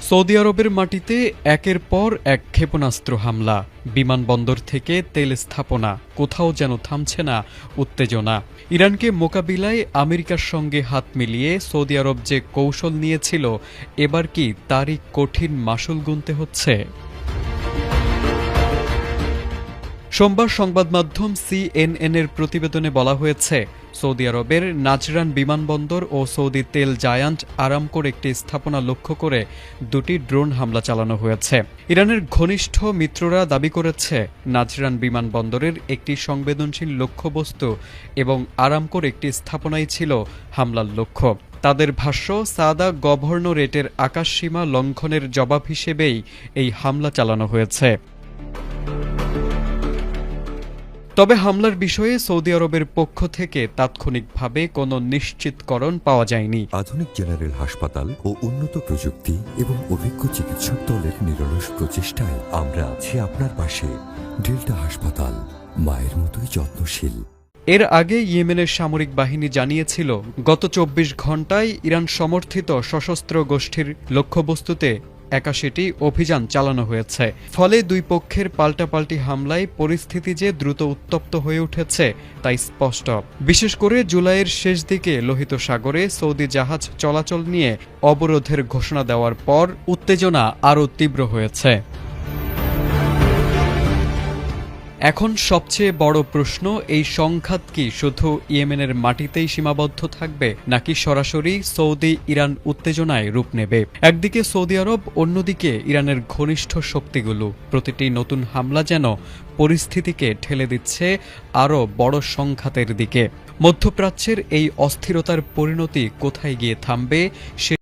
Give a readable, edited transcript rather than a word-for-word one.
Saudi আরবের মাটিতে একের পর এক ক্ষেপণাস্ত্র হামলা, বিমানবন্দর থেকে তেল স্থাপনা, কোথাও যেন থামছে না উত্তেজনা। ইরানকে মোকাবিলায় আমেরিকার সঙ্গে হাত মিলিয়ে সৌদি আরব যে কৌশল নিয়েছিল, এবার কি তারই কঠিন মাসুল গুনতে হচ্ছে? সোমবার সংবাদ মাধ্যম সিএনএনের প্রতিবেদনে বলা হয়েছে, সৌদি আরবের নাজরান বিমানবন্দর ও সৌদি তেল জায়ান্ট আরামকোর একটি স্থাপনা লক্ষ্য করে দুটি ড্রোন হামলা চালানো হয়েছে। ইরানের ঘনিষ্ঠ মিত্ররা দাবি করেছে, নাজরান বিমানবন্দরের একটি সংবেদনশীল লক্ষ্যবস্তু এবং আরামকোর একটি স্থাপনাই ছিল হামলার লক্ষ্য। তাদের ভাষ্য, সাদা গভর্নরেটের আকাশসীমা লঙ্ঘনের জবাব হিসেবেই এই হামলা চালানো হয়েছে। তবে হামলার বিষয়ে সৌদি আরবের পক্ষ থেকে তাৎক্ষণিকভাবে কোনো নিশ্চিতকরণ পাওয়া যায়নি। আধুনিক জেনারেল হাসপাতাল ও উন্নত প্রযুক্তি এবং অভিজ্ঞ চিকিৎসক দলের নিরলস প্রচেষ্টায় আমরা আছি আপনার পাশে। ডেল্টা হাসপাতাল, মায়ের মতোই যত্নশীল। এর আগে ইয়েমেনের সামরিক বাহিনী জানিয়েছিল, গত ২৪ ঘণ্টায় ইরান সমর্থিত সশস্ত্র গোষ্ঠীর লক্ষ্যবস্তুতে ৮১টি অভিযান চালানো হয়েছে। ফলে দুই পক্ষের পাল্টাপাল্টি হামলায় পরিস্থিতি যে দ্রুত উত্তপ্ত হয়ে উঠেছে তাই স্পষ্ট। বিশেষ করে জুলাইয়ের শেষ দিকে লোহিত সাগরে সৌদি জাহাজ চলাচল নিয়ে অবরোধের ঘোষণা দেওয়ার পর উত্তেজনা আরও তীব্র হয়েছে। এখন সবচেয়ে বড় প্রশ্ন, এই সংঘাত কি শুধু ইয়েমেনের মাটিতেই সীমাবদ্ধ থাকবে, নাকি সরাসরি সৌদি ইরান উত্তেজনায় রূপ নেবে? একদিকে সৌদি আরব, অন্যদিকে ইরানের ঘনিষ্ঠ শক্তিগুলো। প্রতিটি নতুন হামলা যেন পরিস্থিতিকে ঠেলে দিচ্ছে আরও বড় সংঘাতের দিকে। মধ্যপ্রাচ্যের এই অস্থিরতার পরিণতি কোথায় গিয়ে থামবে, সে